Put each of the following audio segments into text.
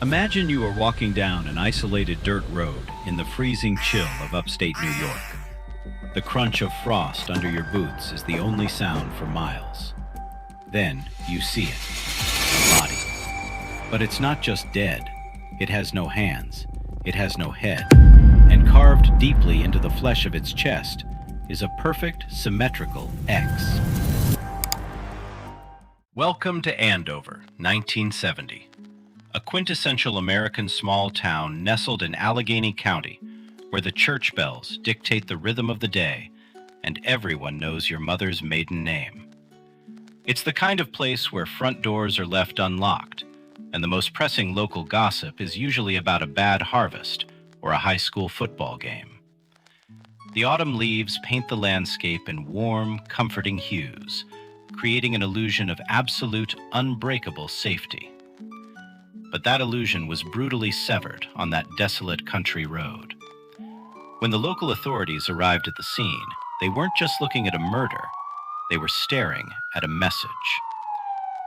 Imagine you are walking down an isolated dirt road in the freezing chill of upstate New York. The crunch of frost under your boots is the only sound for miles. Then you see it, a body. But it's not just dead. It has no hands. It has no head. And carved deeply into the flesh of its chest is a perfect, symmetrical X. Welcome to Andover, 1970. A quintessential American small town nestled in Allegheny County, where the church bells dictate the rhythm of the day and everyone knows your mother's maiden name. It's the kind of place where front doors are left unlocked, and the most pressing local gossip is usually about a bad harvest or a high school football game. The autumn leaves paint the landscape in warm, comforting hues, creating an illusion of absolute, unbreakable safety. But that illusion was brutally severed on that desolate country road. When the local authorities arrived at the scene, they weren't just looking at a murder, they were staring at a message.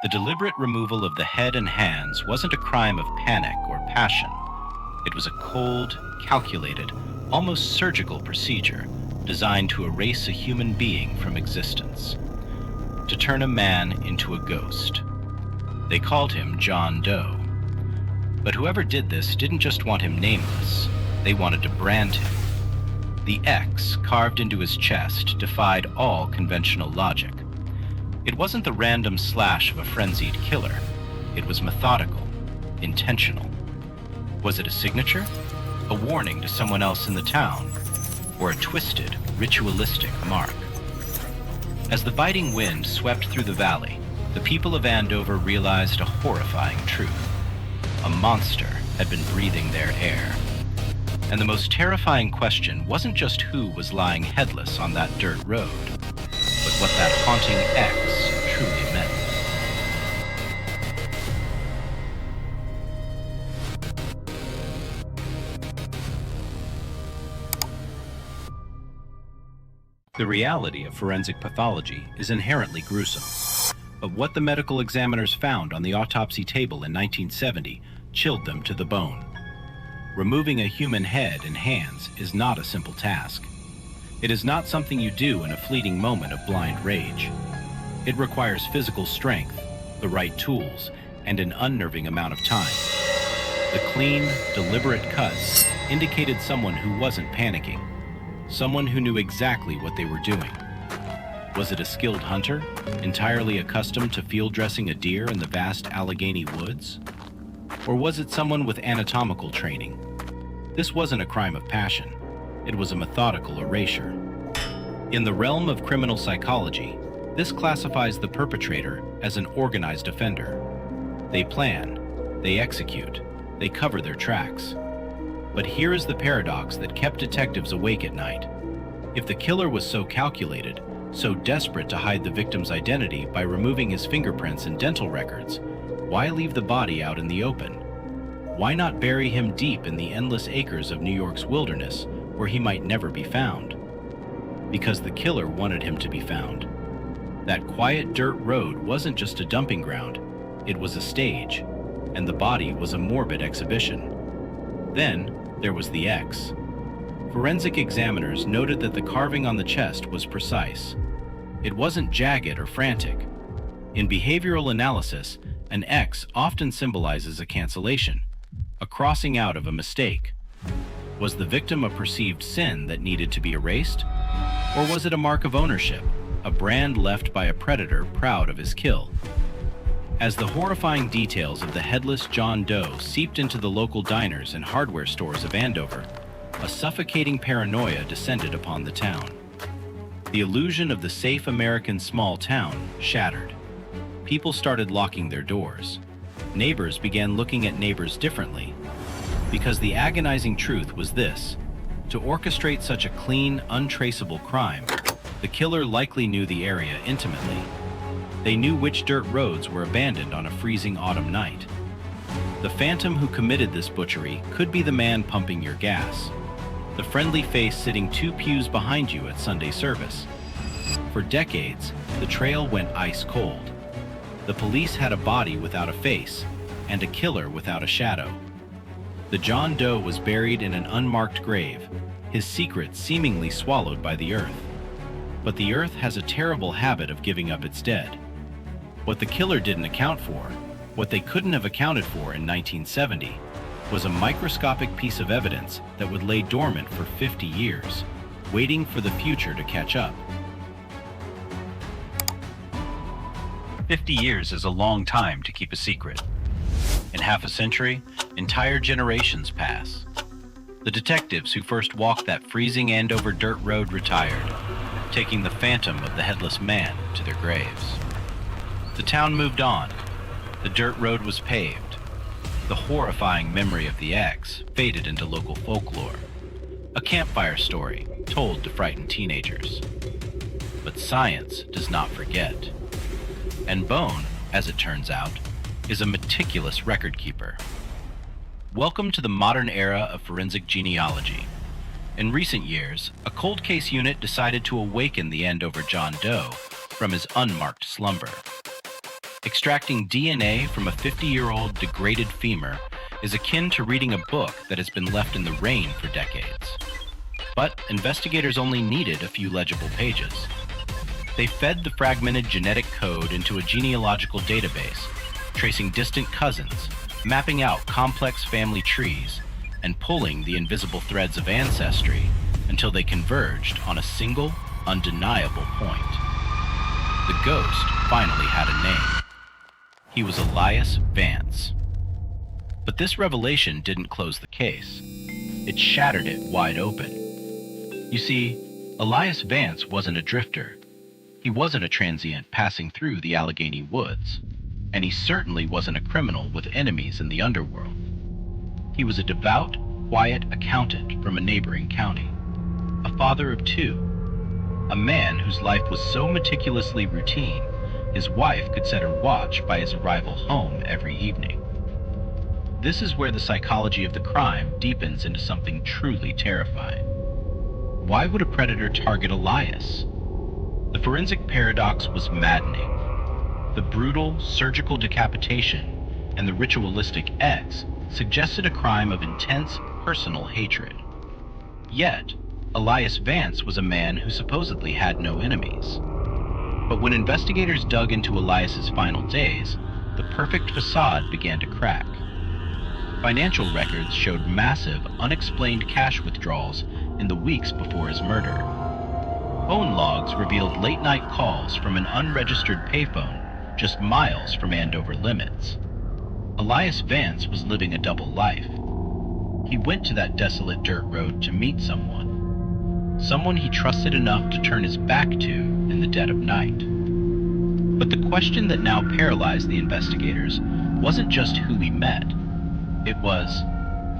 The deliberate removal of the head and hands wasn't a crime of panic or passion. It was a cold, calculated, almost surgical procedure designed to erase a human being from existence, to turn a man into a ghost. They called him John Doe. But whoever did this didn't just want him nameless, they wanted to brand him. The X carved into his chest defied all conventional logic. It wasn't the random slash of a frenzied killer. It was methodical, intentional. Was it a signature? A warning to someone else in the town? Or a twisted, ritualistic mark? As the biting wind swept through the valley, the people of Andover realized a horrifying truth. A monster had been breathing their air. And the most terrifying question wasn't just who was lying headless on that dirt road, but what that haunting X truly meant. The reality of forensic pathology is inherently gruesome. But what the medical examiners found on the autopsy table in 1970 chilled them to the bone. Removing a human head and hands is not a simple task. It is not something you do in a fleeting moment of blind rage. It requires physical strength, the right tools, and an unnerving amount of time. The clean, deliberate cuts indicated someone who wasn't panicking, someone who knew exactly what they were doing. Was it a skilled hunter, entirely accustomed to field dressing a deer in the vast Allegheny woods? Or was it someone with anatomical training? This wasn't a crime of passion. It was a methodical erasure. In the realm of criminal psychology, this classifies the perpetrator as an organized offender. They plan, they execute, they cover their tracks. But here is the paradox that kept detectives awake at night. If the killer was so calculated, so desperate to hide the victim's identity by removing his fingerprints and dental records, why leave the body out in the open? Why not bury him deep in the endless acres of New York's wilderness where he might never be found? Because the killer wanted him to be found. That quiet dirt road wasn't just a dumping ground, it was a stage, and the body was a morbid exhibition. Then there was the X. Forensic examiners noted that the carving on the chest was precise. It wasn't jagged or frantic. In behavioral analysis, an X often symbolizes a cancellation, a crossing out of a mistake. Was the victim a perceived sin that needed to be erased? Or was it a mark of ownership, a brand left by a predator proud of his kill? As the horrifying details of the headless John Doe seeped into the local diners and hardware stores of Andover, a suffocating paranoia descended upon the town. The illusion of the safe American small town shattered. People started locking their doors. Neighbors began looking at neighbors differently. Because the agonizing truth was this: to orchestrate such a clean, untraceable crime, the killer likely knew the area intimately. They knew which dirt roads were abandoned on a freezing autumn night. The phantom who committed this butchery could be the man pumping your gas, the friendly face sitting 2 pews behind you at Sunday service. For decades, the trail went ice cold. The police had a body without a face, and a killer without a shadow. The John Doe was buried in an unmarked grave, his secret seemingly swallowed by the earth. But the earth has a terrible habit of giving up its dead. What the killer didn't account for, what they couldn't have accounted for in 1970, was a microscopic piece of evidence that would lay dormant for 50 years, waiting for the future to catch up. 50 years is a long time to keep a secret. In half a century, entire generations pass. The detectives who first walked that freezing Andover dirt road retired, taking the phantom of the headless man to their graves. The town moved on. The dirt road was paved. The horrifying memory of the X faded into local folklore, a campfire story told to frighten teenagers. But science does not forget. And Bone, as it turns out, is a meticulous record keeper. Welcome to the modern era of forensic genealogy. In recent years, a cold case unit decided to awaken the Andover John Doe from his unmarked slumber. Extracting DNA from a 50-year-old degraded femur is akin to reading a book that has been left in the rain for decades. But investigators only needed a few legible pages. They fed the fragmented genetic code into a genealogical database, tracing distant cousins, mapping out complex family trees, and pulling the invisible threads of ancestry until they converged on a single, undeniable point. The ghost finally had a name. He was Elias Vance. But this revelation didn't close the case. It shattered it wide open. You see, Elias Vance wasn't a drifter. He wasn't a transient passing through the Allegheny woods, and he certainly wasn't a criminal with enemies in the underworld. He was a devout, quiet accountant from a neighboring county, a father of two, a man whose life was so meticulously routine his wife could set her watch by his arrival home every evening. This is where the psychology of the crime deepens into something truly terrifying. Why would a predator target Elias? The forensic paradox was maddening. The brutal, surgical decapitation and the ritualistic X suggested a crime of intense, personal hatred. Yet, Elias Vance was a man who supposedly had no enemies. But when investigators dug into Elias's final days, the perfect facade began to crack. Financial records showed massive, unexplained cash withdrawals in the weeks before his murder. Phone logs revealed late-night calls from an unregistered payphone just miles from Andover limits. Elias Vance was living a double life. He went to that desolate dirt road to meet someone he trusted enough to turn his back to in the dead of night. But the question that now paralyzed the investigators wasn't just who he met. It was,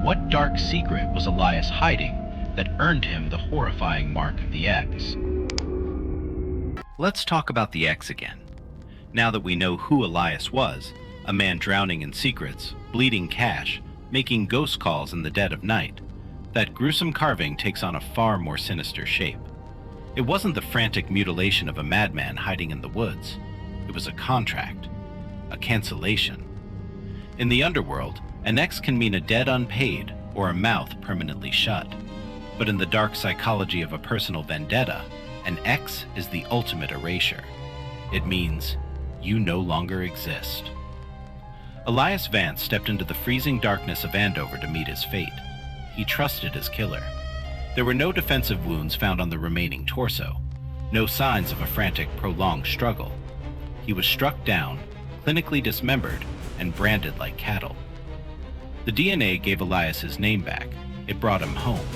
what dark secret was Elias hiding that earned him the horrifying mark of the X? Let's talk about the X again. Now that we know who Elias was, a man drowning in secrets, bleeding cash, making ghost calls in the dead of night, that gruesome carving takes on a far more sinister shape. It wasn't the frantic mutilation of a madman hiding in the woods. It was a contract, a cancellation. In the underworld, an X can mean a debt unpaid or a mouth permanently shut. But in the dark psychology of a personal vendetta, an X is the ultimate erasure. It means you no longer exist. Elias Vance stepped into the freezing darkness of Andover to meet his fate. He trusted his killer. There were no defensive wounds found on the remaining torso, no signs of a frantic, prolonged struggle. He was struck down, clinically dismembered, and branded like cattle. The DNA gave Elias his name back. It brought him home,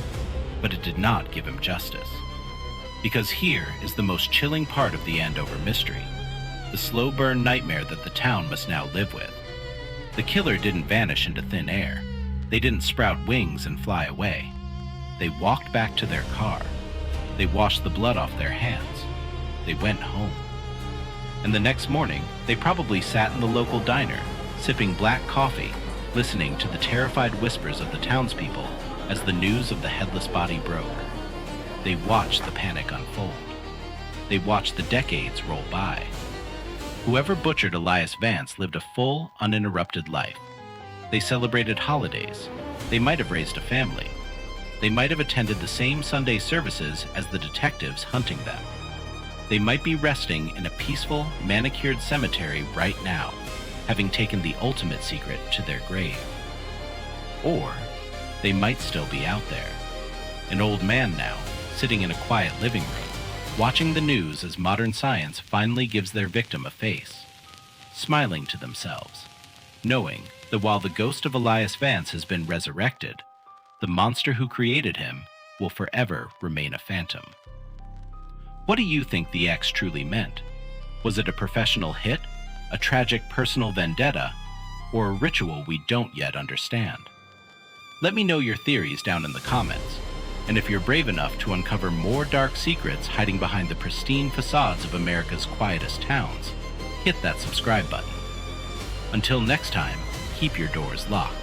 but it did not give him justice. Because here is the most chilling part of the Andover mystery, the slow burn nightmare that the town must now live with. The killer didn't vanish into thin air. They didn't sprout wings and fly away. They walked back to their car. They washed the blood off their hands. They went home. And the next morning, they probably sat in the local diner, sipping black coffee, listening to the terrified whispers of the townspeople as the news of the headless body broke. They watched the panic unfold. They watched the decades roll by. Whoever butchered Elias Vance lived a full, uninterrupted life, They celebrated holidays. They might have raised a family. They might have attended the same Sunday services as the detectives hunting them. They might be resting in a peaceful, manicured cemetery right now, having taken the ultimate secret to their grave. Or they might still be out there, an old man now, sitting in a quiet living room, watching the news as modern science finally gives their victim a face, smiling to themselves, knowing that while the ghost of Elias Vance has been resurrected, the monster who created him will forever remain a phantom. What do you think the X truly meant? Was it a professional hit, a tragic personal vendetta, or a ritual we don't yet understand? Let me know your theories down in the comments, and if you're brave enough to uncover more dark secrets hiding behind the pristine facades of America's quietest towns, hit that subscribe button. Until next time, keep your doors locked.